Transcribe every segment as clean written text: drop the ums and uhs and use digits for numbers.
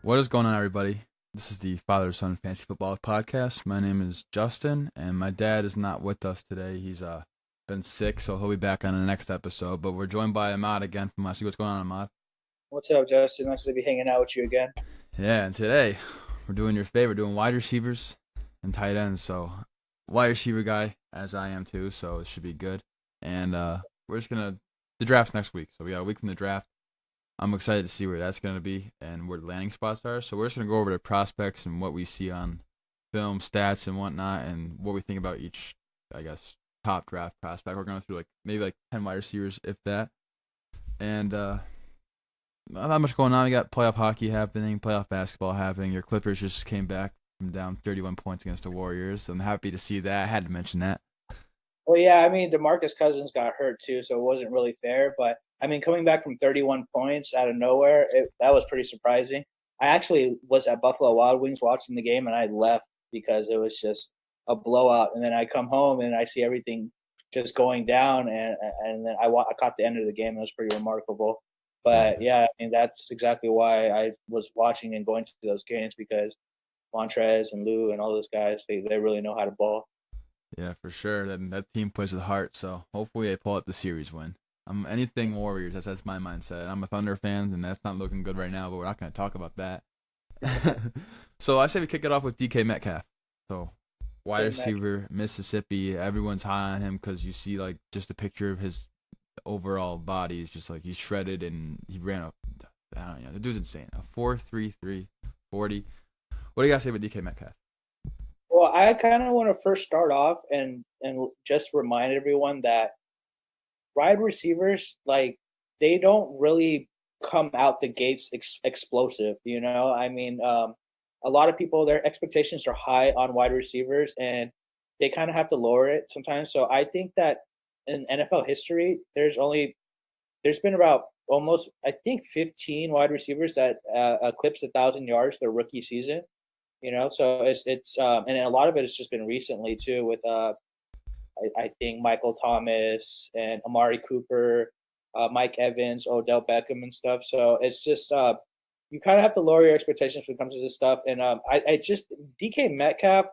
What is going on, everybody? This is the Father Son Fantasy Football Podcast. My name is Justin, and my dad is not with us today. He's been sick, so he'll be back on the next episode. But we're joined by Ahmad again from last week. What's going on, Ahmad? What's up, Justin? Nice to be hanging out with you again. Yeah, and today we're doing your favorite, doing wide receivers and tight ends. So, wide receiver guy, as I am too, so it should be good. And we're just gonna the draft's next week, so we got a week from the draft. I'm excited to see where that's going to be and where the landing spots are. So we're just going to go over the prospects and what we see on film, stats, and whatnot, and what we think about each, I guess, top draft prospect. We're going through maybe 10 wide receivers, if that. And not that much going on. We got playoff hockey happening, playoff basketball happening. Your Clippers just came back from down 31 points against the Warriors. I'm happy to see that. I had to mention that. Well, yeah, I mean, DeMarcus Cousins got hurt too, so it wasn't really fair. But I mean, coming back from 31 points out of nowhere, that was pretty surprising. I actually was at Buffalo Wild Wings watching the game, and I left because it was just a blowout. And then I come home and I see everything just going down, and then I caught the end of the game. It was pretty remarkable. Yeah. But yeah, I mean, that's exactly why I was watching and going to those games because Montrez and Lou and all those guys, they really know how to ball. Yeah, for sure. That team plays with heart, so hopefully they pull out the series win. Anything Warriors. That's my mindset. I'm a Thunder fan, and that's not looking good right now. But we're not going to talk about that. So I say we kick it off with DK Metcalf. So wide receiver, Mississippi. Everyone's high on him because you see just a picture of his overall body. Is just he's shredded and he ran a. I don't know. The dude's insane. A 4.33 40. What do you guys say about DK Metcalf? Well, I kind of want to first start off and just remind everyone that wide receivers they don't really come out the gates explosive. I mean, a lot of people their expectations are high on wide receivers, and they kind of have to lower it sometimes. So I think that in NFL history, there's been about almost I think 15 wide receivers that eclipsed 1,000 yards their rookie season. So it's and a lot of it has just been recently too with I think Michael Thomas and Amari Cooper, Mike Evans, Odell Beckham and stuff. So it's just you kind of have to lower your expectations when it comes to this stuff. And I just DK Metcalf,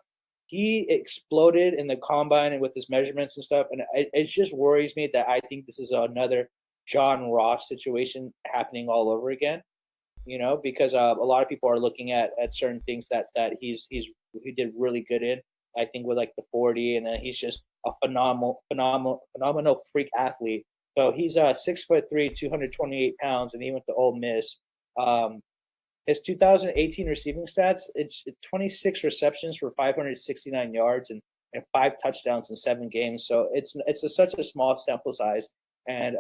he exploded in the combine and with his measurements and stuff, and it just worries me that I think this is another John Ross situation happening all over again. Because a lot of people are looking at certain things that he did really good in. I think with like the 40, and then he's just a phenomenal freak athlete. So he's 6'3", 228 pounds, and he went to Ole Miss. His 2018 receiving stats, it's 26 receptions for 569 yards and 5 touchdowns in 7 games. So it's such a small sample size, and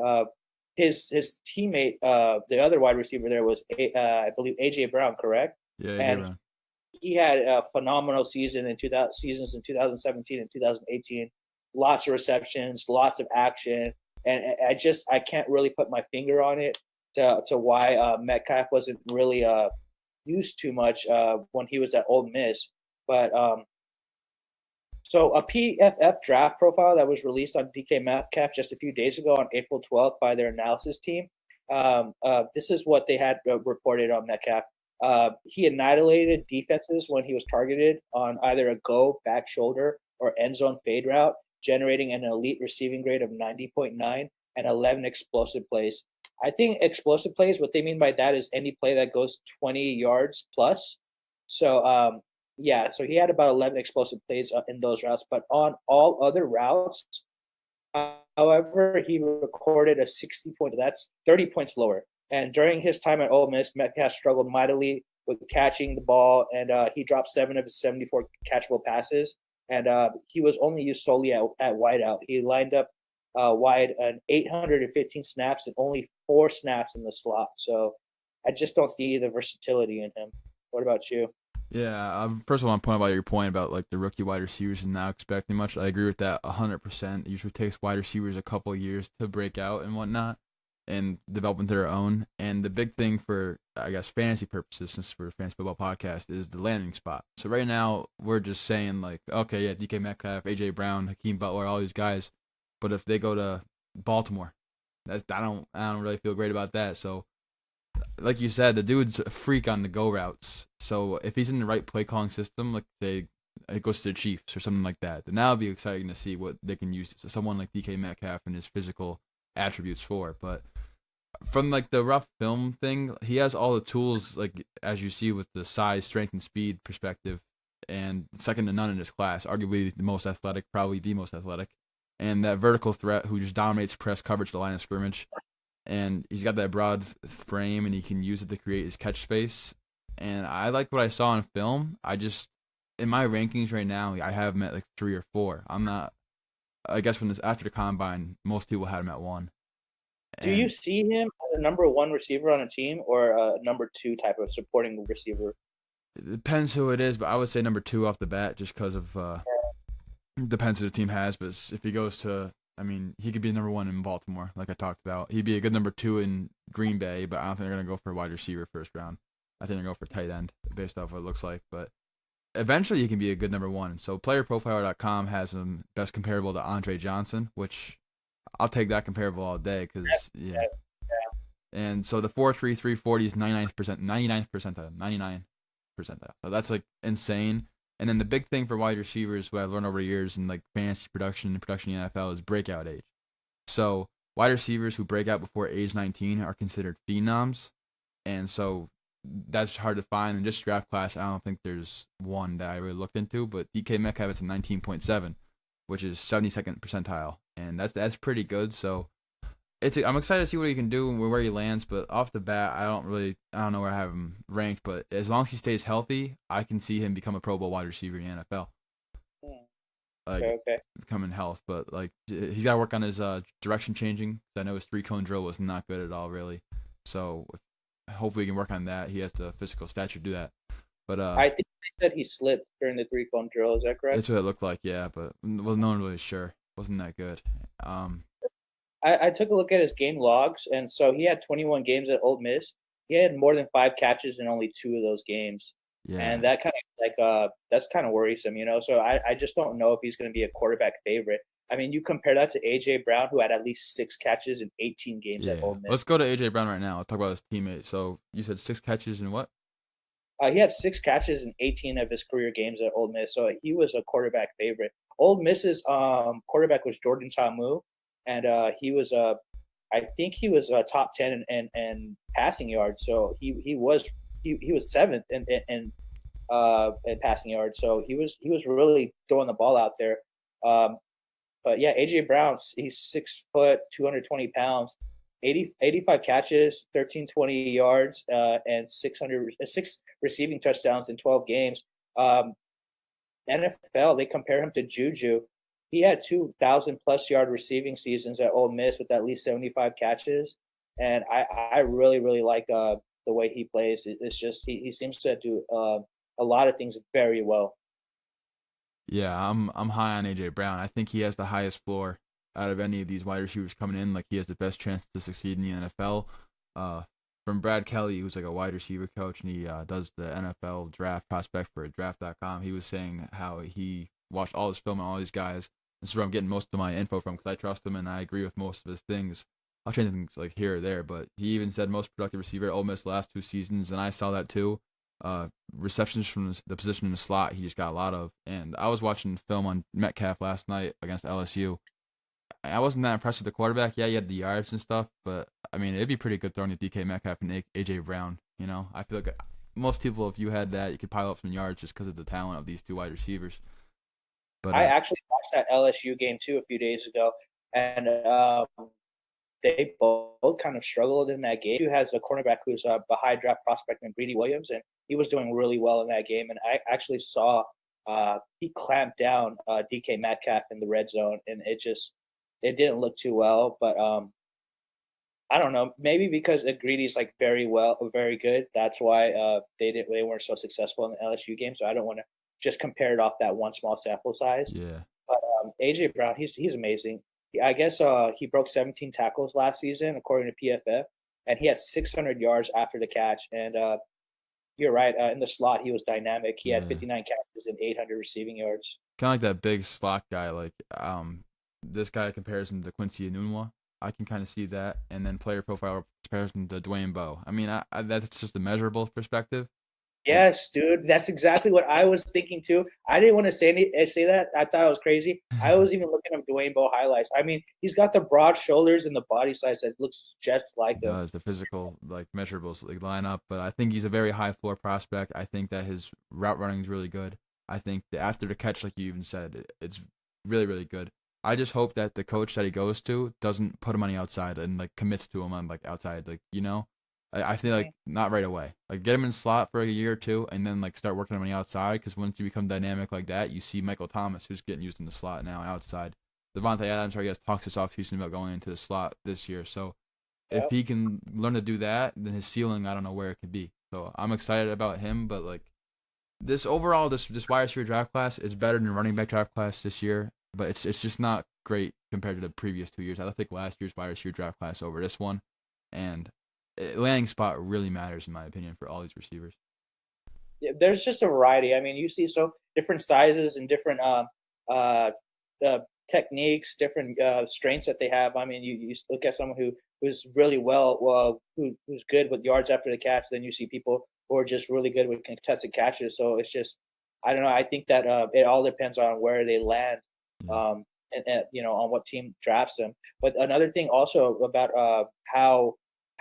his teammate, the other wide receiver there was I believe AJ Brown, correct? Yeah, AJ And Brown. he had a phenomenal seasons in 2017 and 2018. Lots of receptions, lots of action, and I can't really put my finger on it to why Metcalf wasn't really used too much when he was at Ole Miss. But so a PFF draft profile that was released on DK Metcalf just a few days ago on April 12th by their analysis team. This is what they had reported on Metcalf. He annihilated defenses when he was targeted on either a go, back shoulder, or end zone fade route, generating an elite receiving grade of 90.9 and 11 explosive plays. I think explosive plays, what they mean by that is any play that goes 20 yards plus. So yeah, so he had about 11 explosive plays in those routes, but on all other routes, however, he recorded a 60 point. That's 30 points lower. And during his time at Ole Miss, Metcalf struggled mightily with catching the ball, and he dropped 7 of his 74 catchable passes. And he was only used solely at wideout. He lined up wide an 815 snaps and only 4 snaps in the slot. So I just don't see the versatility in him. What about you? Yeah, first of all, I want to point about your point about the rookie wide receivers and not expecting much. I agree with that 100%. It usually takes wide receivers a couple of years to break out and whatnot and develop into their own. And the big thing for, I guess, fantasy purposes, since we're a fantasy football podcast, is the landing spot. So right now, we're just saying, okay, yeah, DK Metcalf, AJ Brown, Hakeem Butler, all these guys. But if they go to Baltimore, I don't really feel great about that. So like you said, the dude's a freak on the go routes. So if he's in the right play calling system, like say it goes to the Chiefs or something like that, then that'll be exciting to see what they can use someone like DK Metcalf and his physical attributes for. But from like the rough film thing, he has all the tools like as you see with the size, strength, and speed perspective, and second to none in his class. Arguably the most athletic, probably the most athletic, and that vertical threat who just dominates press coverage at the line of scrimmage. And he's got that broad frame, and he can use it to create his catch space. And I like what I saw in film. I just in my rankings right now, I have him at like 3 or 4. I'm not. I guess when this after the combine, most people had him at 1. Do you And see him as a number one receiver on a team or a number two type of supporting receiver? it depends who it is, but I would say number 2 off the bat, just because of depends who the team has. But if he goes to, I mean, he could be number 1 in Baltimore, like I talked about. He'd be a good number 2 in Green Bay, but I don't think they're gonna go for a wide receiver first round. I think they're gonna go for tight end based off what it looks like. But eventually, he can be a good number 1. So PlayerProfiler.com has him best comparable to Andre Johnson, which I'll take that comparable all day because yeah. And so the 4.33 is 99th percentile, 99 percentile. So that's like insane. And then the big thing for wide receivers, what I've learned over the years in like fantasy production and production in the NFL is breakout age. So wide receivers who break out before age 19 are considered phenoms, and so that's hard to find in this draft class. I don't think there's one that I really looked into, but DK Metcalf is a 19.7, which is 72nd percentile, and that's pretty good. So I'm excited to see what he can do and where he lands. But off the bat, I don't know where I have him ranked. But as long as he stays healthy, I can see him become a Pro Bowl wide receiver in the NFL. Like Okay. becoming health, but like he's got to work on his direction changing. I know his 3-cone drill was not good at all, really. So hopefully he can work on that. He has the physical stature to do that. But I think they said he slipped during the 3-cone drill. Is that correct? it's what it looked like, yeah. But was no one really sure. Wasn't that good. I took a look at his game logs, and so he had 21 games at Ole Miss. He had more than 5 catches in only 2 of those games, Yeah, and that kind of that's kind of worrisome, you know. So I just don't know if he's going to be a quarterback favorite. I mean, you compare that to AJ Brown, who had at least 6 catches in 18 games at yeah. Ole Miss. Let's go to AJ Brown right now. I'll talk about his teammate. So you said 6 catches and what? He had 6 catches in 18 of his career games at Ole Miss, so he was a quarterback favorite. Ole Miss's quarterback was Jordan Ta'amu, and I think he was top 10 in passing yards. So he was seventh in passing yards. So he was really throwing the ball out there. Um, but yeah, AJ Brown, he's 6 foot, 220 pounds, 85 catches, 1320 yards, and 6 receiving touchdowns in 12 games. Um, NFL, they compare him to Juju. He had 2,000 plus yard receiving seasons at Ole Miss with at least 75 catches, and I really really like the way he plays. It's just he seems to do a lot of things very well. Yeah, I'm high on AJ Brown. I think he has the highest floor out of any of these wide receivers coming in. Like he has the best chance to succeed in the NFL. Uh, from Brad Kelly, who's like a wide receiver coach, and he does the NFL draft prospect for Draft.com. He was saying how he watched all his film on all these guys. This is where I'm getting most of my info from because I trust him and I agree with most of his things. I'll change things like here or there, but he even said most productive receiver at Ole Miss the last 2 seasons, and I saw that too. Receptions from the position in the slot, he just got a lot of. And I was watching film on Metcalf last night against LSU. I wasn't that impressed with the quarterback. Yeah, he had the yards and stuff, but I mean, it'd be pretty good throwing to DK Metcalf and AJ Brown. You know, I feel like most people, if you had that, you could pile up some yards just because of the talent of these two wide receivers. But I actually watched that LSU game too a few days ago, and they both kind of struggled in that game. Who has a cornerback who's a high draft prospect named Greedy Williams, and he was doing really well in that game. And I actually saw he clamped down DK Metcalf in the red zone, and it didn't look too well. But I don't know, maybe because Greedy's like very good. That's why they weren't so successful in the LSU game. So I don't want to just compare it off that one small sample size. yeah, But AJ Brown, he's amazing. I guess he broke 17 tackles last season according to PFF, and he has 600 yards after the catch. And you're right, in the slot he was dynamic. He had yeah. 59 catches and 800 receiving yards. Kind of like that big slot guy. Like this guy compares him to Quincy Enunwa. I can kind of see that, and then player profile comparison to Dwayne Bowe. I mean, that's just a measurable perspective. And Yes, dude, that's exactly what I was thinking too. I didn't want to say that. I thought it was crazy. I was even looking up Dwayne Bowe highlights. I mean, he's got the broad shoulders and the body size that looks just like he him. does the physical like measurables like line up, but I think he's a very high floor prospect. I think that his route running is really good. I think that after the catch, like you even said, it's really really good. I just hope that the coach that he goes to doesn't put him on the outside and like commits to him on like outside, like I feel like not right away. Like get him in slot for like a year or two, and then like start working him on the outside. Because once you become dynamic like that, you see Michael Thomas, who's getting used in the slot now outside. Devontae Adams, I guess, talks this offseason about going into the slot this year. So if Yep. he can learn to do that, then his ceiling, I don't know where it could be. So I'm excited about him, but like this overall, this wide receiver draft class is better than running back draft class this year, but it's just not great compared to the previous 2 years. I think last year's wide receiver draft class over this one, and landing spot really matters in my opinion for all these receivers. Yeah, there's just a variety. I mean, you see so different sizes and different uh, uh, techniques, different strengths that they have. I mean, you look at someone who's really who's good with yards after the catch. Then you see people who are just really good with contested catches. So it's just, I don't know. I think that it all depends on where they land, Yeah, um, and on what team drafts them. But another thing also about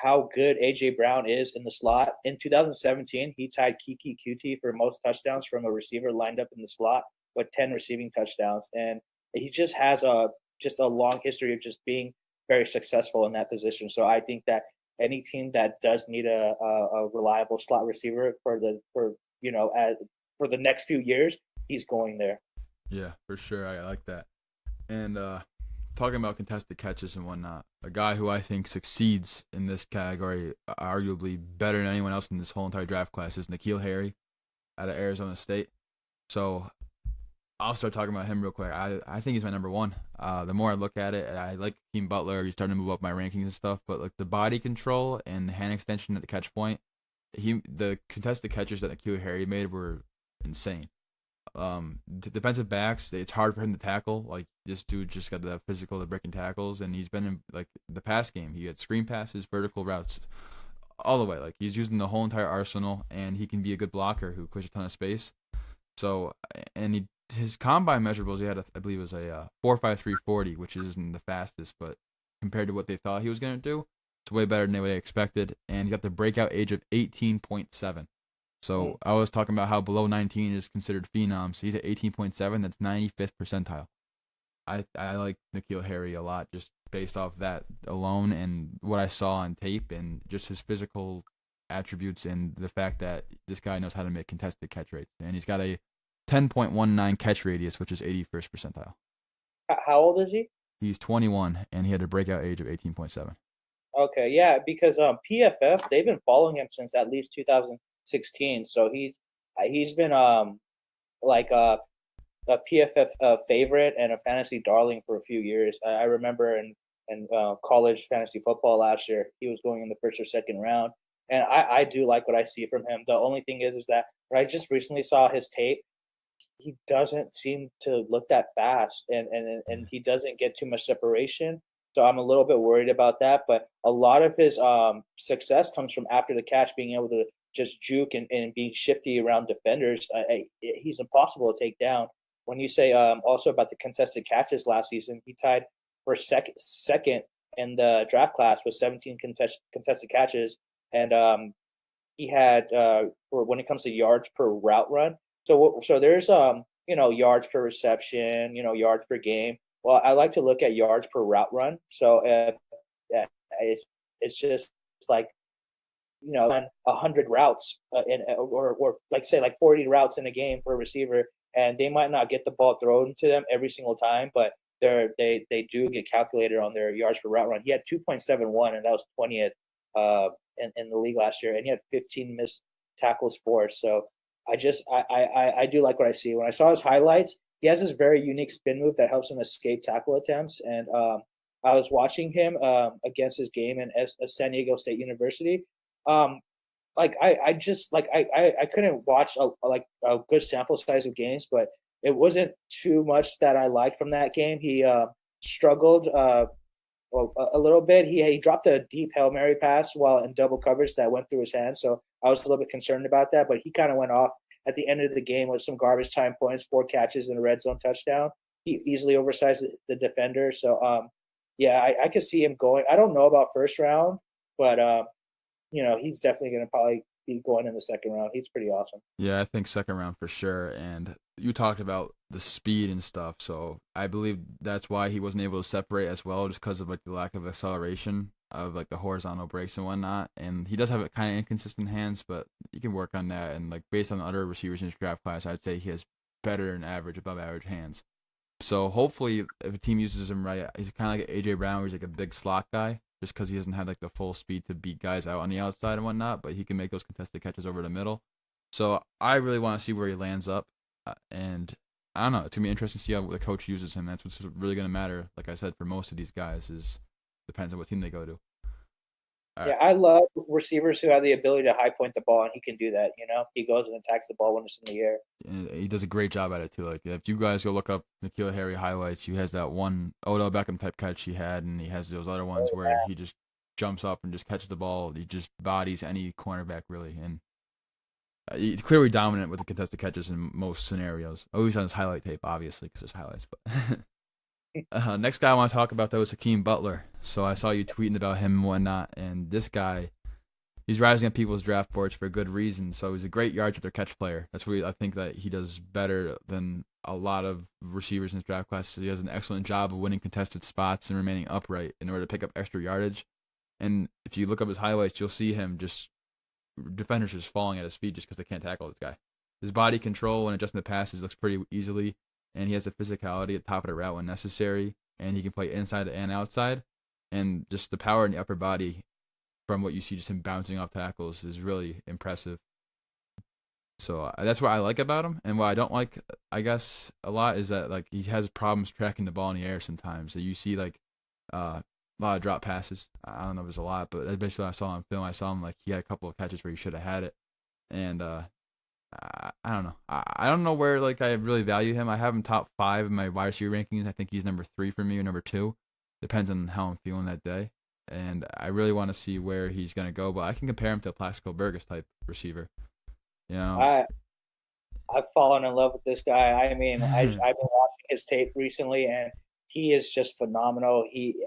how good AJ Brown is in the slot. In 2017, he tied Kiki Qt for most touchdowns from a receiver lined up in the slot with 10 receiving touchdowns, and he just has a long history of just being very successful in that position. So I think that any team that does need a reliable slot receiver for the next few years, he's going there. yeah, for sure. I like that. And talking about contested catches and whatnot, a guy who I think succeeds in this category, arguably better than anyone else in this whole entire draft class, is N'Keal Harry out of Arizona State. So I'll start talking about him real quick. I think he's my number one. The more I look at it, I like Team Butler. He's starting to move up my rankings and stuff. But like the body control and the hand extension at the catch point, the contested catches that N'Keal Harry made were insane. Defensive backs, it's hard for him to tackle. Like this dude just got the physical, the breaking tackles, and he's been in like the pass game. He had screen passes, vertical routes, all the way. Like he's using the whole entire arsenal, and he can be a good blocker who clears a ton of space. So, and his combine measurables, he had I believe it was a 4.53 40, which isn't the fastest, but compared to what they thought he was gonna do, it's way better than what they expected. And he got the breakout age of 18.7. Mm. So I was talking about how below 19 is considered phenom. So he's at 18.7. That's 95th percentile. I like N'Keal Harry a lot just based off that alone and what I saw on tape and just his physical attributes and the fact that this guy knows how to make contested catch rates. And he's got a 10.19 catch radius, which is 81st percentile. How old is he? He's 21 and he had a breakout age of 18.7. Okay, yeah, because PFF they've been following him since at least 2016. So he's been like a PFF favorite and a fantasy darling for a few years. I remember in college fantasy football last year, he was going in the first or second round, and I do like what I see from him. The only thing is that when I just recently saw his tape, he doesn't seem to look that fast, and he doesn't get too much separation. So I'm a little bit worried about that. But a lot of his success comes from after the catch, being able to just juke and being shifty around defenders. He's impossible to take down. When you say also about the contested catches last season, he tied for second in the draft class with 17 contested catches, and he had for when it comes to yards per route run. So there's yards per reception, yards per game. Well, I like to look at yards per route run. So it's just like 100 routes or like say like 40 routes in a game for a receiver, and they might not get the ball thrown to them every single time, but they do get calculated on their yards per route run. He had 2.71, and that was 20th in the league last year, and he had 15 missed tackles for. So I do like what I see. When I saw his highlights, he has this very unique spin move that helps him escape tackle attempts, and I was watching him against his game in San Diego State University. Um, like I just like I couldn't watch a good sample size of games, but it wasn't too much that I liked from that game. He struggled. well, a little bit. He dropped a deep Hail Mary pass while in double coverage that went through his hands. So I was a little bit concerned about that, but he kind of went off at the end of the game with some garbage time points, 4 catches and a red zone touchdown. He easily oversized the defender. So, yeah, I could see him going. I don't know about first round, but, he's definitely going to probably be going in the second round. He's pretty awesome. Yeah, I think second round for sure. And you talked about the speed and stuff, so I believe that's why he wasn't able to separate as well, just because of like the lack of acceleration of like the horizontal breaks and whatnot. And he does have a kind of inconsistent hands, but you can work on that. And like based on the other receivers in his draft class, I'd say he has better than average, above average hands. So hopefully, if a team uses him right, he's kind of like AJ Brown, where he's like a big slot guy, just because he doesn't have like the full speed to beat guys out on the outside and whatnot. But he can make those contested catches over the middle. So I really want to see where he lands up, and I don't know. It's gonna be interesting to see how the coach uses him. That's what's really gonna matter. Like I said, for most of these guys, is depends on what team they go to. All Yeah, right. I love receivers who have the ability to high point the ball, and he can do that. He goes and attacks the ball when it's in the air. And he does a great job at it too. Like if you guys go look up N'Keal Harry highlights, he has that one Odell Beckham type catch he had, and he has those other ones where he just jumps up and just catches the ball. He just bodies any cornerback really, and he's clearly dominant with the contested catches in most scenarios. At least on his highlight tape, obviously, because there's highlights. But next guy I want to talk about though is Hakeem Butler. So I saw you tweeting about him and whatnot, and this guy, he's rising on people's draft boards for a good reason. So he's a great yards after catch player. That's what I think that he does better than a lot of receivers in his draft class. So he does an excellent job of winning contested spots and remaining upright in order to pick up extra yardage. And if you look up his highlights, you'll see him just defenders just falling at his feet just because they can't tackle this guy. His body control and adjusting the passes looks pretty easily, and he has the physicality at the top of the route when necessary, and he can play inside and outside. And just the power in the upper body from what you see just him bouncing off tackles is really impressive. So that's what I like about him, and what I don't like, I guess, a lot is that like he has problems tracking the ball in the air sometimes. So you see like a lot of drop passes. I don't know if there's a lot, but that's basically what I saw on film. I saw him like he had a couple of catches where he should have had it, and I don't know. I don't know where like I really value him. I have him top 5 in my wide receiver rankings. I think he's number 3 for me or number 2. Depends on how I'm feeling that day. And I really want to see where he's gonna go, but I can compare him to a Plaxico Burgess type receiver. You know, I I've fallen in love with this guy. I mean, I've been watching his tape recently, and he is just phenomenal.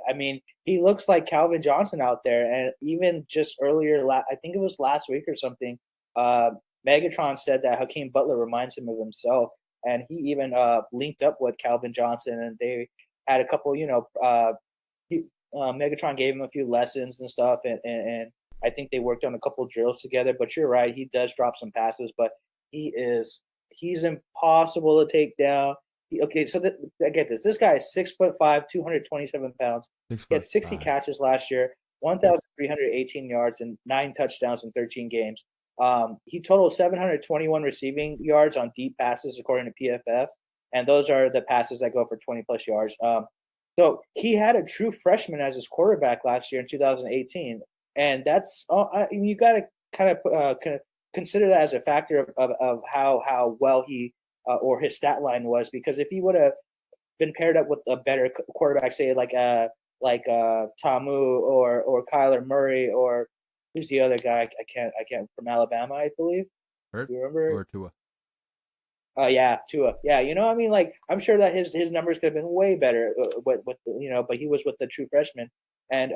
I mean, he looks like Calvin Johnson out there. And even just earlier, I think it was last week or something, uh, Megatron said that Hakeem Butler reminds him of himself, and he even linked up with Calvin Johnson, and they had a couple. He, Megatron gave him a few lessons and stuff, and I think they worked on a couple drills together. But you're right, he does drop some passes, but he's impossible to take down. Okay, so I get this. This guy is 6'5", 227 pounds. six He had foot 60 five. catches last year, 1,318 yards, and 9 touchdowns in 13 games. He totaled 721 receiving yards on deep passes, according to PFF, and those are the passes that go for 20 plus yards. So he had a true freshman as his quarterback last year in 2018, and that's you got to kind of consider that as a factor of how well he or his stat line was, because if he would have been paired up with a better quarterback, say Tamu or Kyler Murray, or who's the other guy? I can't from Alabama, I believe. Hurt You remember? or Tua? Yeah, Tua. Yeah, I mean, like, I'm sure that his numbers could have been way better but he was with the true freshman. And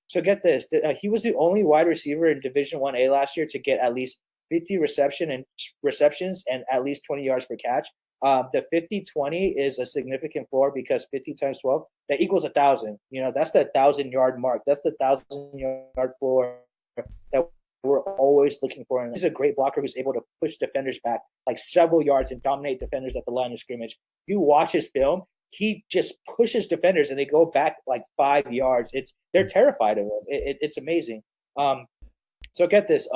so get this, he was the only wide receiver in Division 1A last year to get at least 50 receptions and at least 20 yards per catch. The 50-20 is a significant floor because 50 times 12 that equals 1,000. That's the 1,000-yard mark. That's the 1,000-yard floor that we're always looking for. And he's a great blocker who's able to push defenders back like several yards and dominate defenders at the line of scrimmage. You watch his film, he just pushes defenders and they go back like 5 yards. They're terrified of him. It's amazing. So get this.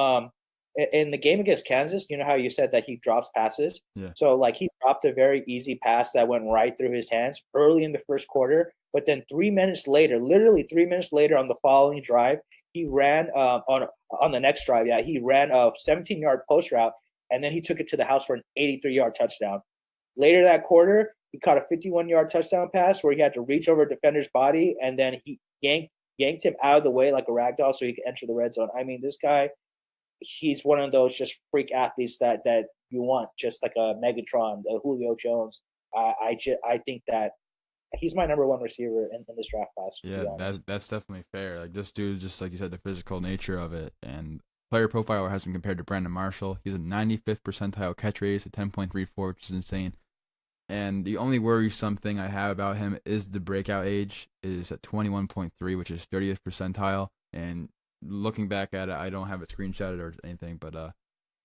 In the game against Kansas, you know how you said that he drops passes? Yeah. So like he dropped a very easy pass that went right through his hands early in the first quarter, but then 3 minutes later, literally 3 minutes later on the following drive, he ran on the next drive. Yeah, he ran a 17-yard post route, and then he took it to the house for an 83-yard touchdown. Later that quarter, he caught a 51-yard touchdown pass where he had to reach over a defender's body, and then yanked him out of the way like a rag doll so he could enter the red zone. I mean, this guy, he's one of those just freak athletes that you want, just like a Megatron, a Julio Jones. I think that he's my number one receiver in this draft class. To Yeah, be honest. that's definitely fair. Like this dude, just like you said, the physical nature of it, and player profile has been compared to Brandon Marshall. He's a 95th percentile catch rate, at 10.34, which is insane. And the only worrisome thing I have about him is the breakout age is at 21.3, which is 30th percentile. And looking back at it, I don't have it screenshotted or anything, but I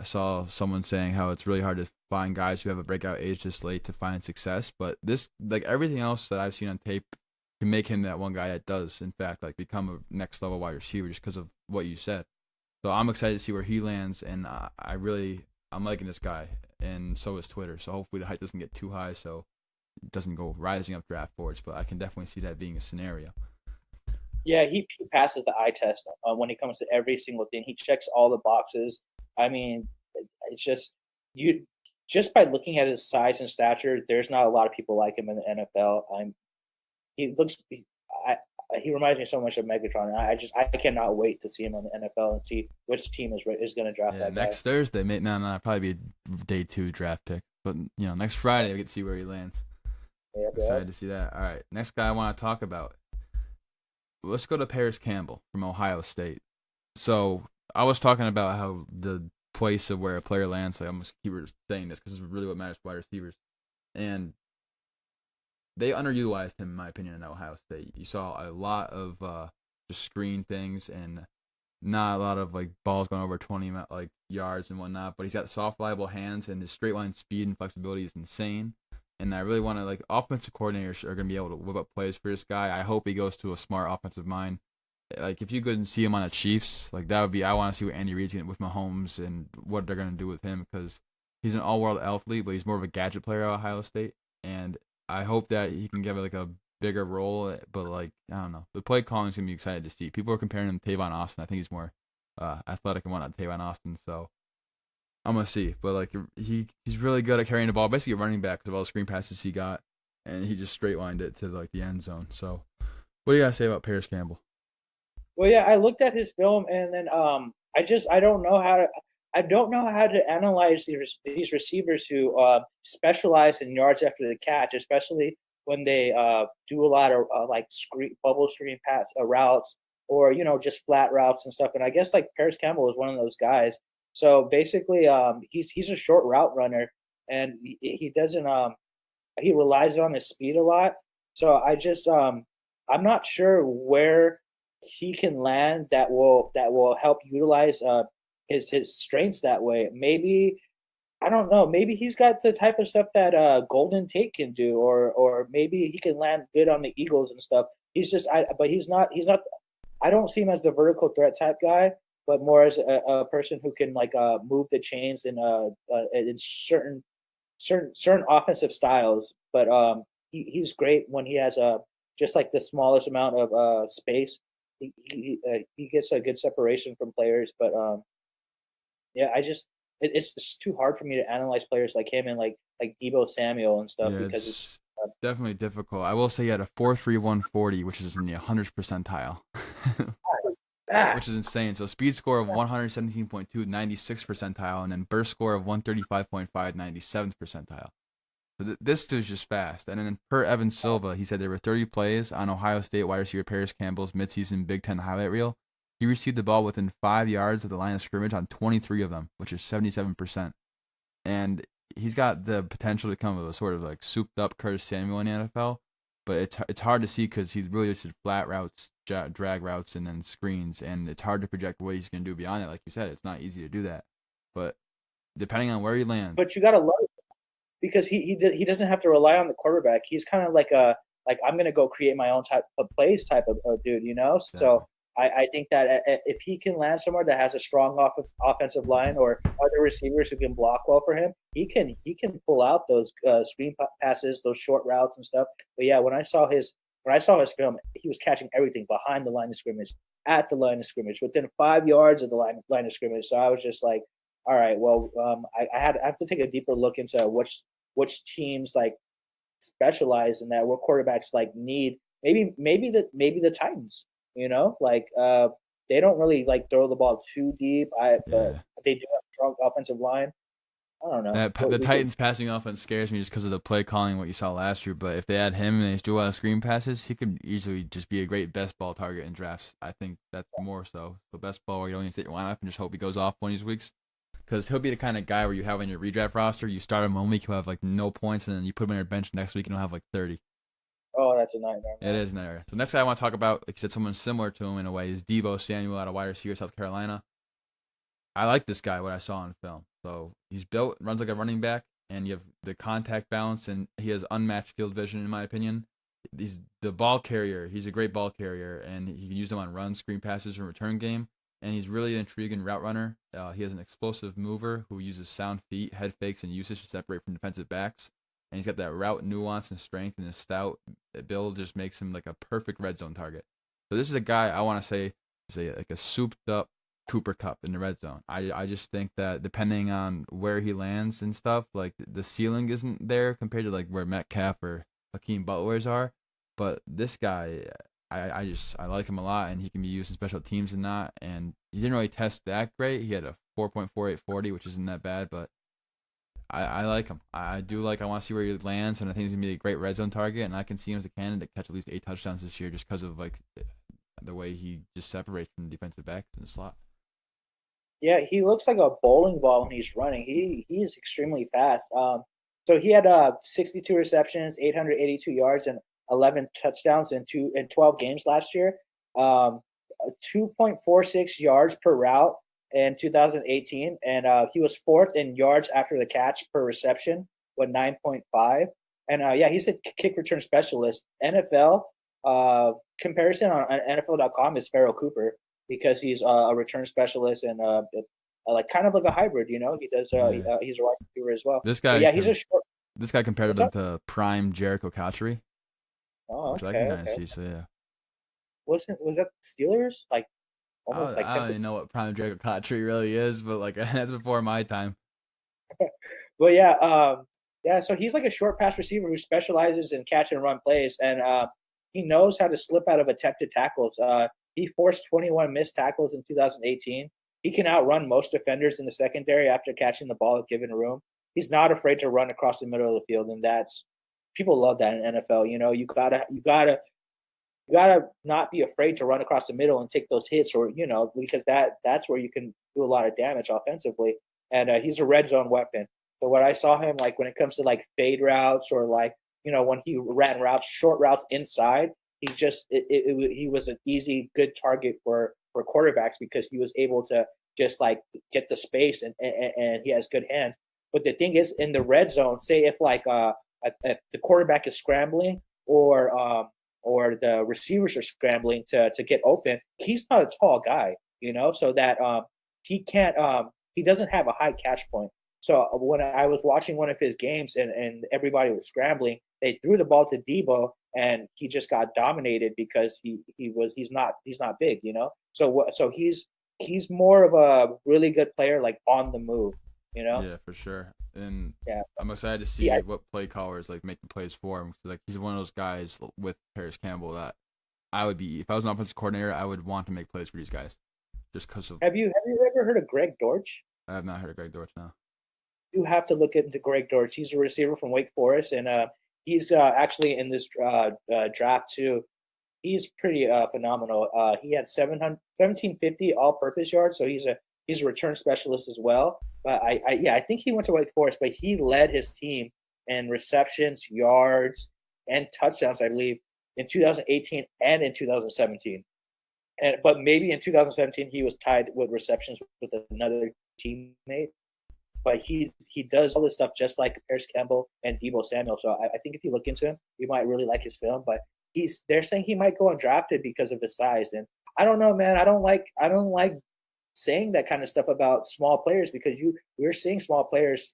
saw someone saying how it's really hard to find guys who have a breakout age this late to find success. But this, like everything else that I've seen on tape, can make him that one guy that does, in fact, like become a next level wide receiver just because of what you said. So I'm excited to see where he lands, and I'm liking this guy, and so is Twitter. So hopefully the hype doesn't get too high, so it doesn't go rising up draft boards. But I can definitely see that being a scenario. Yeah, he passes the eye test when it comes to every single thing. He checks all the boxes. I mean, it's just you just by looking at his size and stature, there's not a lot of people like him in the NFL. He looks I, he reminds me so much of Megatron. I cannot wait to see him in the NFL and see which team is going to draft Yeah, that guy. next Thursday, mate. No, probably be a day 2 draft pick. But next Friday we get to see where he lands. Yep, yep. Excited to see that. All right, next guy I want to talk about. Let's go to Paris Campbell from Ohio State. So I was talking about how the place of where a player lands. Like I'm gonna keep saying this because it's really what matters for wide receivers, and they underutilized him in my opinion in Ohio State. You saw a lot of just screen things and not a lot of like balls going over 20 like yards and whatnot. But he's got soft, reliable hands, and his straight line speed and flexibility is insane. And I really want to like offensive coordinators are going to be able to whip up plays for this guy. I hope he goes to a smart offensive mind. Like if you couldn't see him on the Chiefs, like that would be. I want to see what Andy Reid's going to with Mahomes and what they're going to do with him because he's an all-world athlete, but he's more of a gadget player at Ohio State. And I hope that he can give like a bigger role. But like I don't know, the play calling is going to be excited to see. People are comparing him to Tavon Austin. I think he's more athletic and whatnot than Tavon Austin. So I'm gonna see, but like he's really good at carrying the ball, basically a running back of all the screen passes he got, and he just straight lined it to like the end zone. So, what do you guys say about Paris Campbell? Well, yeah, I looked at his film and then I don't know how to analyze these receivers who specialize in yards after the catch, especially when they do a lot of like bubble screen pass routes or just flat routes and stuff. And I guess like Paris Campbell is one of those guys. So basically, he's a short route runner, and he doesn't he relies on his speed a lot. So I'm not sure where he can land that will help utilize his strengths that way. Maybe I don't know. Maybe he's got the type of stuff that Golden Tate can do, or maybe he can land good on the Eagles and stuff. But he's not. I don't see him as the vertical threat type guy, but more as a person who can like move the chains in certain offensive styles. But he's great when he has just like the smallest amount of space. He gets a good separation from players, but yeah, it's too hard for me to analyze players like him and like Debo Samuel and stuff Yeah, because it's it's definitely difficult. I will say he had a 4.3140, which is in the 100th percentile, ah, which is insane. So speed score of 117.2, 96th percentile, and then burst score of 135.5, 97th percentile. So this dude's just fast. And then per Evan Silva, he said there were 30 plays on Ohio State wide receiver Paris Campbell's midseason Big Ten highlight reel. He received the ball within 5 yards of the line of scrimmage on 23 of them, which is 77%. And he's got the potential to become a sort of like souped up Curtis Samuel in the NFL. But it's hard to see because he really just did flat routes, drag routes, and then screens. And it's hard to project what he's going to do beyond it. Like you said, it's not easy to do that. But depending on where he lands, but you got to love it because he doesn't have to rely on the quarterback. He's kind of like I'm gonna go create my own type of plays type of dude, you know. exactly. So I think that if he can land somewhere that has a strong offensive line or other receivers who can block well for him, he can pull out those screen passes, those short routes and stuff. But yeah, when I saw his film, he was catching everything behind the line of scrimmage, at the line of scrimmage, within 5 yards of the line of scrimmage. So I was just like, all right, well, I have to take a deeper look into which teams like specialize in that, what quarterbacks like need maybe the Titans. Like they don't really like throw the ball too deep. But Yeah. they do have a strong offensive line. I don't know. The We could. Titans passing offense scares me just because of the play calling what you saw last year. But if they had him and they do a lot of screen passes, he could easily just be a great best ball target in drafts. I think that's more so. The best ball where you only sit your lineup and just hope he goes off one of these weeks. Because he'll be the kind of guy where you have on your redraft roster, you start him 1 week, he'll have like no points, and then you put him on your bench next week and he'll have like 30. Oh, that's a nightmare, It man. is an area. So next guy I want to talk about, like I said, someone similar to him in a way, is Debo Samuel out of wide receiver, South Carolina. I like this guy, what I saw in film. So he's built, runs like a running back, and you have the contact balance, and he has unmatched field vision, in my opinion. He's the ball carrier. He's a great ball carrier, and he can use them on runs, screen passes, and return game. And he's really an intriguing route runner. He has an explosive mover who uses sound feet, head fakes, and usage to separate from defensive backs. And he's got that route nuance and strength, and his stout build just makes him like a perfect red zone target. So this is a guy I want to say is like a souped up Cooper Kupp in the red zone. I just think that depending on where he lands and stuff, like the ceiling isn't there compared to like where Metcalf or Hakeem Butler's are. But this guy, I like him a lot, and he can be used in special teams and not. And he didn't really test that great. He had a 4.4840, which isn't that bad, but I like him. I do like. I want to see where he lands, and I think he's gonna be a great red zone target. And I can see him as a candidate to catch at least 8 touchdowns this year, just because of like the way he just separates from the defensive backs in the slot. Yeah, he looks like a bowling ball when he's running. He is extremely fast. So he had 62 receptions, 882 yards, and 11 touchdowns in 12 games last year. 2.46 yards per route in 2018, and he was fourth in yards after the catch per reception with 9.5. And yeah, he's a kick return specialist. NFL comparison on NFL.com is Farrell Cooper because he's a return specialist and like kind of like a hybrid. He does. Yeah, He's a wide receiver as well. this But guy yeah, he's a short. this guy compared What's him up? to prime Jericho Cotchery, Oh, which I can okay, kind of okay. see. So yeah, Was that Steelers? Like almost like I don't 10. even know what prime Jericho Cotchery really is, but like that's before my time. But yeah, yeah. So he's like a short pass receiver who specializes in catch and run plays, and he knows how to slip out of attempted tackles. He forced 21 missed tackles in 2018. He can outrun most defenders in the secondary after catching the ball at given room. He's not afraid to run across the middle of the field, and that's people love that in NFL. You gotta not be afraid to run across the middle and take those hits, or because that's where you can do a lot of damage offensively. And he's a red zone weapon. So what I saw him like when it comes to like fade routes or like when he ran routes, short routes inside, he was an easy good target for quarterbacks because he was able to just like get the space and he has good hands. But the thing is, in the red zone, say if like if the quarterback is scrambling or the receivers are scrambling to get open, he's not a tall guy, so that he doesn't have a high catch point. So when I was watching one of his games and everybody was scrambling, they threw the ball to Debo and he just got dominated because he's not big. So he's more of a really good player like on the move. Yeah, for sure. And Yeah. I'm excited to Yeah. see what play callers like make the plays for him. 'Cause, like he's one of those guys with Paris Campbell that I would be if I was an offensive coordinator, I would want to make plays for these guys just because of Have you ever heard of Greg Dortch? I have not heard of Greg Dortch now. You have to look into Greg Dortch. He's a receiver from Wake Forest, and he's actually in this draft too. He's pretty phenomenal. He had 1750 all-purpose yards, so he's a return specialist as well. But I think he went to Wake Forest, but he led his team in receptions, yards, and touchdowns, I believe, in 2018 and in 2017. But maybe in 2017 he was tied with receptions with another teammate, but he does all this stuff just like Paris Campbell and Debo Samuel. So I think if you look into him, you might really like his film. But they're saying he might go undrafted because of his size, and I don't know, man. I don't like saying that kind of stuff about small players because we're seeing small players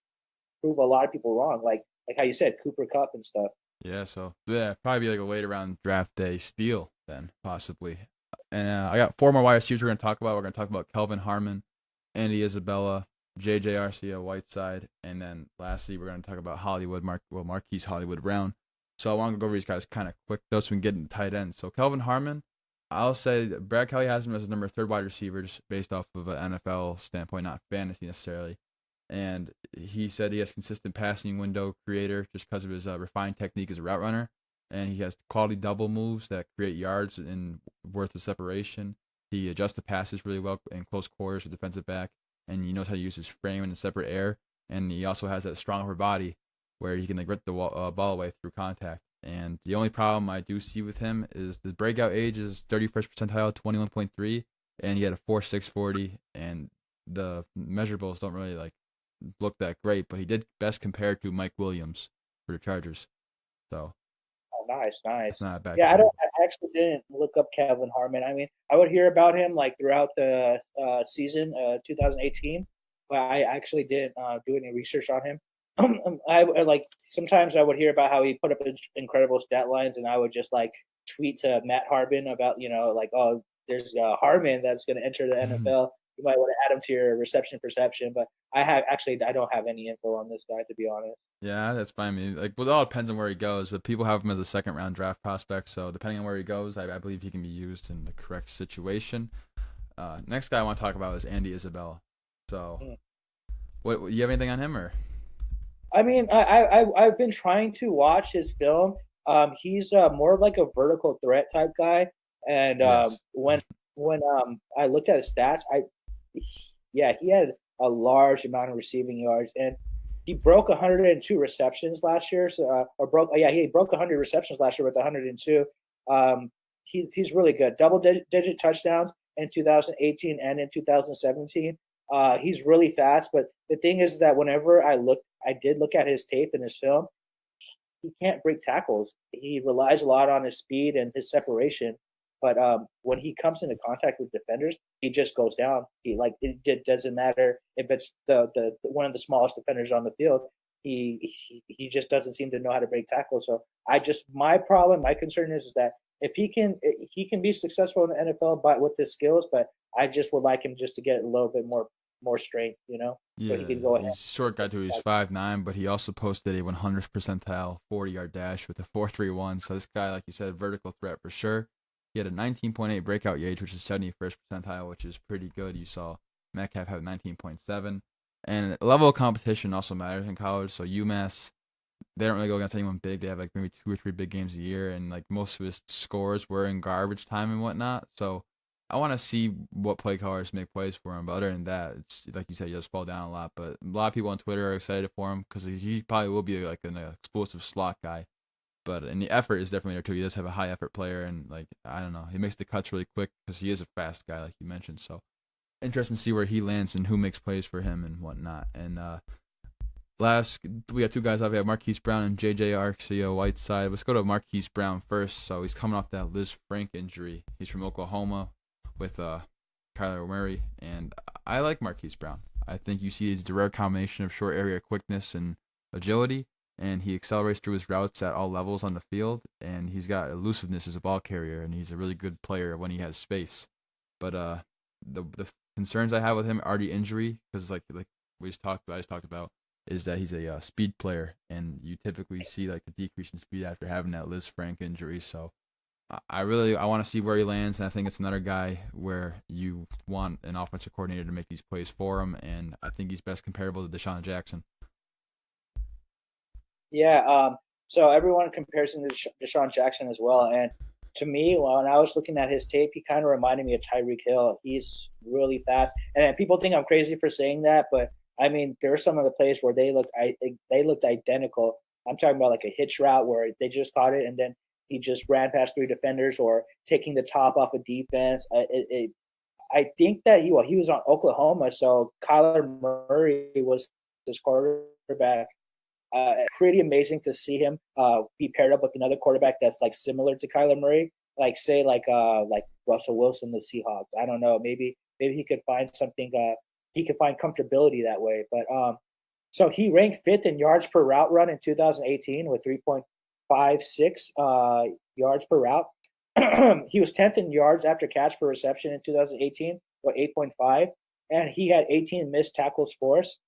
prove a lot of people wrong, like how you said Cooper Kupp and stuff. Yeah, so yeah, probably like a later round draft day steal then possibly. And I got four more wide receivers we're gonna talk about. We're gonna talk about Kelvin Harmon, Andy Isabella, J.J. Arcia Whiteside, and then lastly we're gonna talk about Marquise Hollywood Brown. So I want to go over these guys kind of quick, though, so we can get into tight ends. So Kelvin Harmon, I'll say Brad Kelly has him as his number third wide receiver, just based off of an NFL standpoint, not fantasy necessarily. And he said he has consistent passing window creator just because of his refined technique as a route runner, and he has quality double moves that create yards and worth of separation. He adjusts the passes really well in close quarters with defensive back, and he knows how to use his frame in separate air. And he also has that strong upper body where he can like rip the ball away through contact. And the only problem I do see with him is the breakout age is 31st percentile, 21.3, and he had a 4.640, and the measurables don't really like look that great, but he did best compared to Mike Williams for the Chargers. So Nice, it's nice. not a bad Yeah, comparison. I actually didn't look up Calvin Harmon. I mean, I would hear about him like throughout the season, 2018, but I actually didn't do any research on him. I like sometimes I would hear about how he put up incredible stat lines, and I would just like tweet to Matt Harbin about like, oh, there's Harmon that's going to enter the NFL. You might want to add him to your reception perception, but I don't have any info on this guy, to be honest. Yeah, that's fine. I mean, like, well, it all depends on where he goes, but people have him as a second round draft prospect. So depending on where he goes, I believe he can be used in the correct situation. Next guy I want to talk about is Andy Isabella. So, Mm. what you have anything on him or? I mean, I've been trying to watch his film. He's more of like a vertical threat type guy, and Yes. when I looked at his stats, yeah, he had a large amount of receiving yards, and he broke 102 receptions last year. So, or broke, yeah, he broke 100 receptions last year with 102. Um, he's really good. Double digit touchdowns in 2018 and in 2017. He's really fast, but the thing is that whenever I did look at his tape and his film. He can't break tackles. He relies a lot on his speed and his separation. But when he comes into contact with defenders, he just goes down. It doesn't matter if it's the one of the smallest defenders on the field. He just doesn't seem to know how to break tackles. So my concern is that if he can be successful in the NFL, but with his skills, but I just would like him just to get a little bit more strength, so he Yeah, can go ahead. he's a short guy too. He's 5'9", but he also posted a 100th percentile 40-yard dash with a 4.31. So this guy, like you said, vertical threat for sure. He had a 19.8 breakout gauge, which is 71st percentile, which is pretty good. You saw Metcalf have 19.7. And level of competition also matters in college. So UMass, they don't really go against anyone big. They have like maybe 2 or 3 big games a year, and like most of his scores were in garbage time and whatnot. So I want to see what play callers make plays for him. But other than that, it's like you said, he does fall down a lot. But a lot of people on Twitter are excited for him because he probably will be like an explosive slot guy. But and the effort is definitely there too. He does have a high effort player, and like I don't know, he makes the cuts really quick because he is a fast guy, like you mentioned. So interesting to see where he lands and who makes plays for him and whatnot. And last, we got two guys. We have Marquise Brown and J.J. Arcega-Whiteside. Let's go to Marquise Brown first. So he's coming off that Liz Frank injury. He's from Oklahoma with Kyler Murray, and I like Marquise Brown. I think you see his direct combination of short area quickness and agility, and he accelerates through his routes at all levels on the field, and he's got elusiveness as a ball carrier, and he's a really good player when he has space. But the concerns I have with him are the injury, because like I just talked about, is that he's a speed player, and you typically see like the decrease in speed after having that Liz Frank injury. So I want to see where he lands, and I think it's another guy where you want an offensive coordinator to make these plays for him, and I think he's best comparable to Deshaun Jackson. Yeah. So everyone compares him to Deshaun Jackson as well, and to me, when I was looking at his tape, he kind of reminded me of Tyreek Hill. He's really fast, and people think I'm crazy for saying that, but I mean, there are some of the plays where they looked identical. I'm talking about like a hitch route where they just caught it and then he just ran past three defenders or taking the top off of defense. I think that he was on Oklahoma, so Kyler Murray was his quarterback. Pretty amazing to see him be paired up with another quarterback that's like similar to Kyler Murray, like say like Russell Wilson, the Seahawks. I don't know, maybe he could find something. He could find comfortability that way. But so he ranked fifth in yards per route run in 2018 with 3.56 yards per route. He was 10th in yards after catch per reception in 2018 with 8.5, and he had 18 missed tackles forced.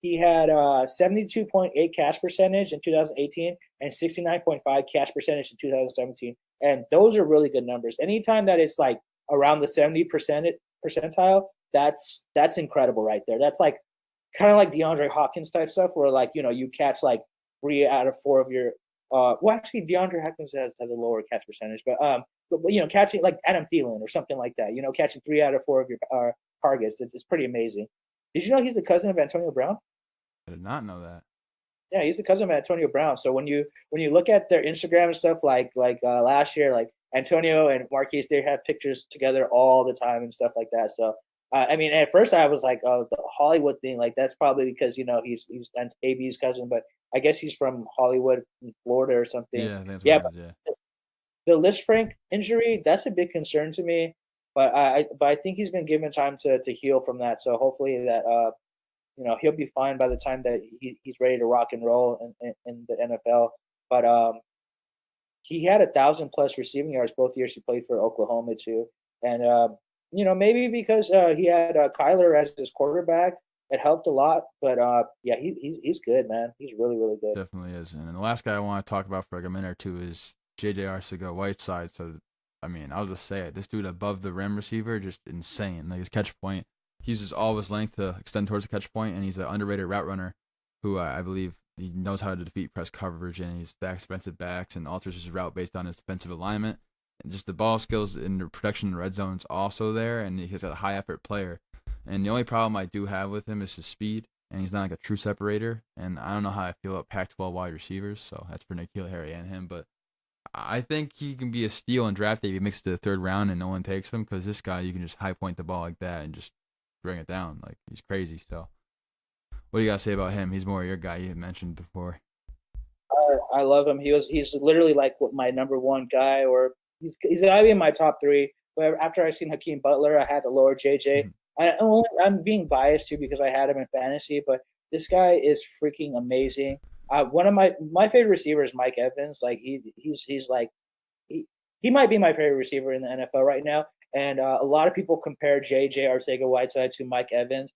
He had 72.8 catch percentage in 2018 and 69.5 catch percentage in 2017. And those are really good numbers. Anytime that it's like around the 70% percentile, that's incredible right there. That's like kind of like DeAndre Hopkins type stuff where like, you catch like 3 out of 4 of your well actually DeAndre Hopkins has a lower catch percentage, but catching like Adam Thielen or something like that, catching 3 out of 4 of your targets, it's pretty amazing. Did you know he's the cousin of Antonio Brown? I did not know that. Yeah, he's the cousin of Antonio Brown. So when you look at their Instagram and stuff like last year, like Antonio and Marquise, they have pictures together all the time and stuff like that. So I mean, at first I was like, oh, the Hollywood thing, like that's probably because he's AB's cousin, but I guess he's from Hollywood, Florida or something. Yeah, I think that's what Yeah, it is. Yeah. the Lisfranc injury, that's a big concern to me. But I think he's been given time to heal from that. So hopefully that he'll be fine by the time that he's ready to rock and roll in the NFL. But he had 1,000+ receiving yards both years he played for Oklahoma too, and maybe because he had Kyler as his quarterback, it helped a lot. But yeah, he's good, man. He's really really good. Definitely is. And then the last guy I want to talk about for like a minute or two is JJ Arcega-Whiteside. So, I mean, I'll just say it. This dude above the rim receiver, just insane. Like his catch point, he uses all of his length to extend towards the catch point, and he's an underrated route runner who I believe he knows how to defeat press coverage, and he stacks defensive backs and alters his route based on his defensive alignment. And just the ball skills and the production in the red zone is also there, and he's got a high effort player. And the only problem I do have with him is his speed, and he's not like a true separator. And I don't know how I feel about Pac-12 wide receivers, so that's for N'Keal Harry and him. But I think he can be a steal in draft day if he makes it to the third round and no one takes him, because this guy, you can just high point the ball like that and just bring it down. Like, he's crazy. So what do you got to say about him? He's more your guy you had mentioned before. I love him. He's literally like my number one guy, or he's gotta be in my top three. But after I seen Hakeem Butler, I had to lower JJ. I'm being biased too because I had him in fantasy, but this guy is freaking amazing. One of my favorite receivers, Mike Evans. Like he's like he might be my favorite receiver in the NFL right now. And a lot of people compare JJ Arcega-Whiteside to Mike Evans.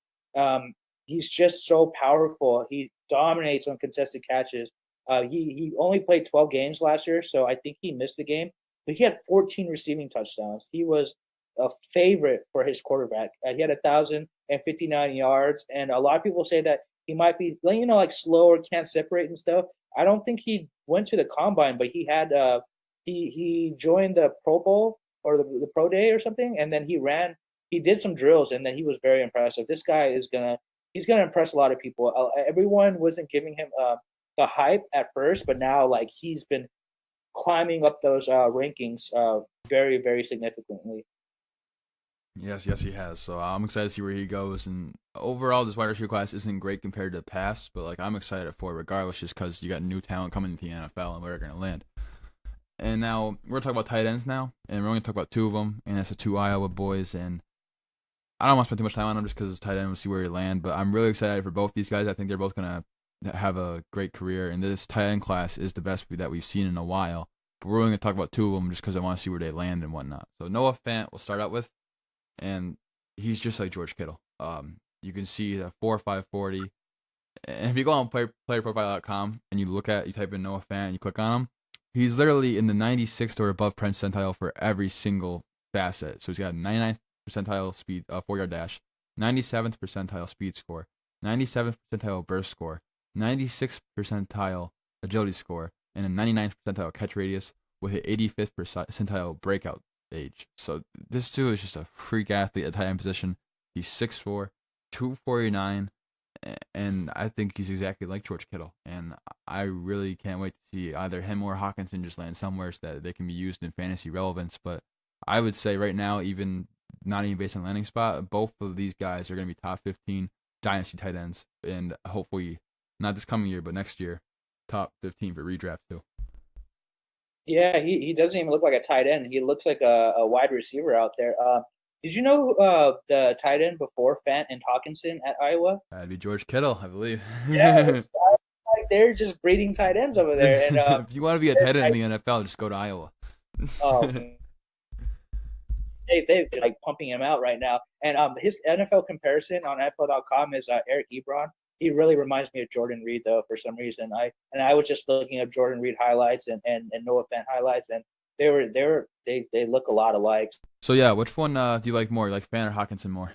He's just so powerful. He dominates on contested catches. He only played 12 games last year, so I think he missed the game. But he had 14 receiving touchdowns. He was a favorite for his quarterback. He had 1,059 yards, and a lot of people say that he might be, like slow or can't separate and stuff. I don't think he went to the combine, but he had he joined the Pro Bowl or the Pro Day or something, and then he ran. He did some drills, and then he was very impressive. This guy he's gonna impress a lot of people. Everyone wasn't giving him the hype at first, but now like he's been climbing up those rankings very very significantly. Yes, he has. So I'm excited to see where he goes. And overall, this wide receiver class isn't great compared to the past, but like I'm excited for it regardless, just because you got new talent coming into the NFL and where they're gonna land. And now we're gonna talk about tight ends now, and we're only gonna talk about 2 of them, and that's the 2 Iowa boys. And I don't want to spend too much time on them just because it's tight end. We'll see where he land. But I'm really excited for both these guys. I think they're both gonna have a great career, and this tight end class is the best that we've seen in a while. But we're only gonna talk about 2 of them just because I want to see where they land and whatnot. So Noah Fant, we'll start out with, and he's just like George Kittle. You can see the 4.5 40, and if you go on playerprofile.com and you type in Noah Fant and you click on him, he's literally in the 96th or above percentile for every single facet. So he's got a 99th percentile speed 4-yard dash, 97th percentile speed score, 97th percentile burst score, 96th percentile agility score, and a 99th percentile catch radius with an 85th percentile breakout age. So this dude is just a freak athlete at tight end position. He's 6'4", 249, and I think he's exactly like George Kittle. And I really can't wait to see either him or Hockenson just land somewhere so that they can be used in fantasy relevance. But I would say right now, even not even based on landing spot, both of these guys are going to be top 15 dynasty tight ends, and hopefully not this coming year, but next year, top 15 for redraft too. Yeah, he doesn't even look like a tight end. He looks like a wide receiver out there. Did you know the tight end before Fant and Hawkinson at Iowa? That'd be George Kittle, I believe. Yeah, it's like they're just breeding tight ends over there. And if you want to be a tight end in the NFL, just go to Iowa. oh, they're like pumping him out right now. And his NFL comparison on NFL.com is Eric Ebron. he really reminds me of Jordan Reed though for some reason. I was just looking up Jordan Reed highlights and Noah Fant highlights, and they look a lot alike. So yeah, which one do you like more? You like Fant or Hockenson more?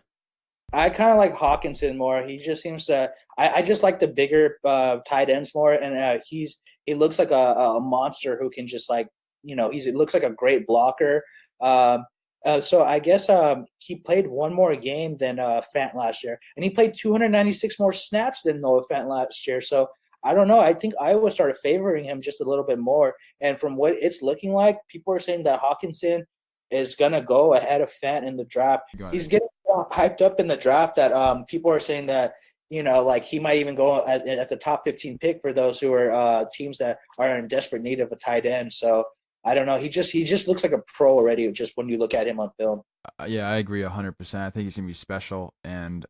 I kind of like Hawkinson more. He just seems to. I just like the bigger tight ends more, and he looks like a monster who can just like he looks like a great blocker. So I guess he played one more game than Fant last year, and he played 296 more snaps than Noah Fant last year. So I don't know. I think Iowa started favoring him just a little bit more, and from what it's looking like, people are saying that Hawkinson is gonna go ahead of Fant in the draft. He's getting hyped up in the draft that people are saying that like he might even go as a top 15 pick for those who are teams that are in desperate need of a tight end. So I don't know. He just looks like a pro already just when you look at him on film. Yeah, I agree 100%. I think he's gonna be special, and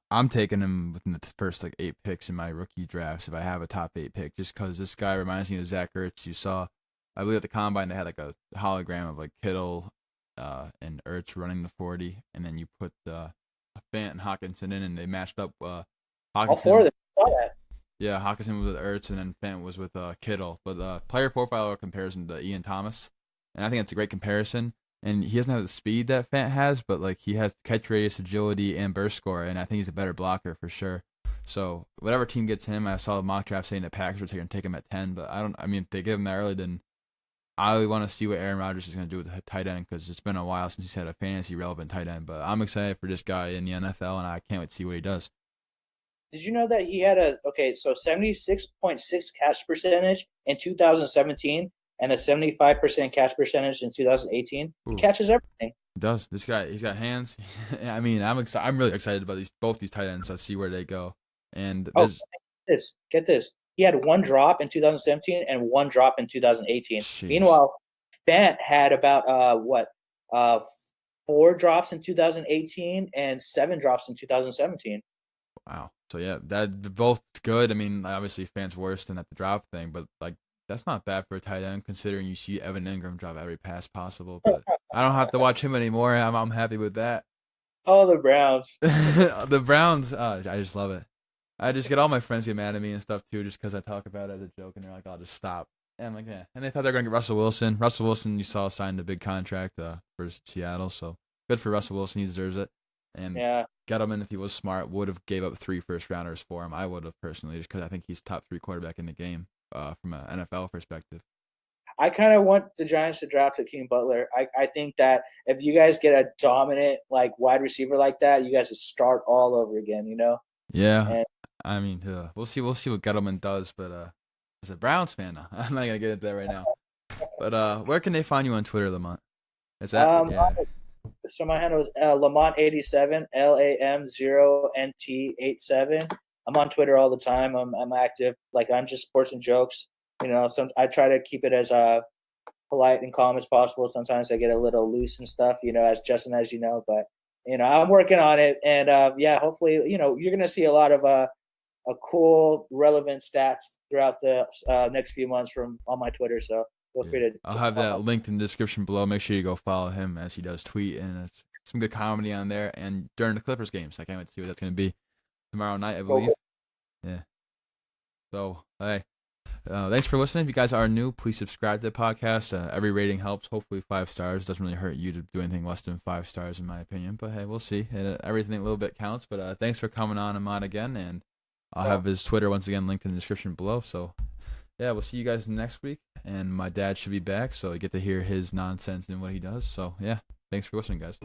I'm taking him within the first like 8 picks in my rookie drafts if I have a top 8 pick, just because this guy reminds me of Zach Ertz. You saw, I believe at the combine they had like a hologram of like Kittle and Ertz running the 40, and then you put Fant and Hockenson in, and they matched up. Hockenson, all four of them saw that. Yeah, Hockenson was with Ertz, and then Fant was with Kittle. But player profile comparison to Ian Thomas, and I think it's a great comparison. And he doesn't have the speed that Fant has, but like he has catch radius, agility, and burst score, and I think he's a better blocker for sure. So whatever team gets him, I saw the mock draft saying the Packers are going to take him at 10, but I mean, if they give him that early, then I really want to see what Aaron Rodgers is going to do with the tight end because it's been a while since he's had a fantasy relevant tight end. But I'm excited for this guy in the NFL, and I can't wait to see what he does. Did you know that he had 76.6 catch percentage in 2017 and a 75% catch percentage in 2018? He catches everything. He does. This guy, he's got hands. I mean, I'm really excited about both these tight ends. Let's see where they go. And get this. He had one drop in 2017 and one drop in 2018. Jeez. Meanwhile, Fant had about 4 drops in 2018 and 7 drops in 2017. Wow. So yeah, that both good. I mean, obviously Fant's worse than at the drop thing, but like that's not bad for a tight end considering you see Evan Ingram drop every pass possible. But I don't have to watch him anymore. I'm happy with that. Oh, the Browns. The Browns. I just love it. I just get all my friends get mad at me and stuff too, just because I talk about it as a joke, and they're like, "I'll just stop." And I'm like, "Yeah." And they thought they were gonna get Russell Wilson. Russell Wilson, you saw signed a big contract for Seattle, so good for Russell Wilson. He deserves it. And yeah, Gettleman, if he was smart, would have gave up 3 first-rounders for him. I would have personally, just because I think he's top 3 quarterback in the game from an NFL perspective. I kind of want the Giants to draft Hakeem Butler. I think that if you guys get a dominant like wide receiver like that, you guys just start all over again. Yeah. And, I mean, we'll see what Gettleman does, but as a Browns fan, I'm not gonna get into that right now. But where can they find you on Twitter, Lamont? Is that So my handle is Lamont87, LAM0NT87. I'm on Twitter all the time. I'm active. Like I'm just sports and jokes. I try to keep it as polite and calm as possible. Sometimes I get a little loose and stuff. As Justin, as you know, but I'm working on it. And hopefully, you're gonna see a lot of a cool, relevant stats throughout the next few months from on my Twitter. So feel free to. I'll have that linked in the description below. Make sure you go follow him as he does tweet, and it's some good comedy on there. And during the Clippers games, I can't wait to see what that's going to be tomorrow night, I believe. Yeah. So, hey, thanks for listening. If you guys are new, please subscribe to the podcast. Every rating helps. Hopefully 5 stars. Doesn't really hurt you to do anything less than 5 stars, in my opinion. But hey, we'll see. Everything a little bit counts. But thanks for coming on, Ahmad, again. And I'll have his Twitter once again linked in the description below. So, yeah, we'll see you guys next week. And my dad should be back, so I get to hear his nonsense and what he does. So, yeah, thanks for listening, guys.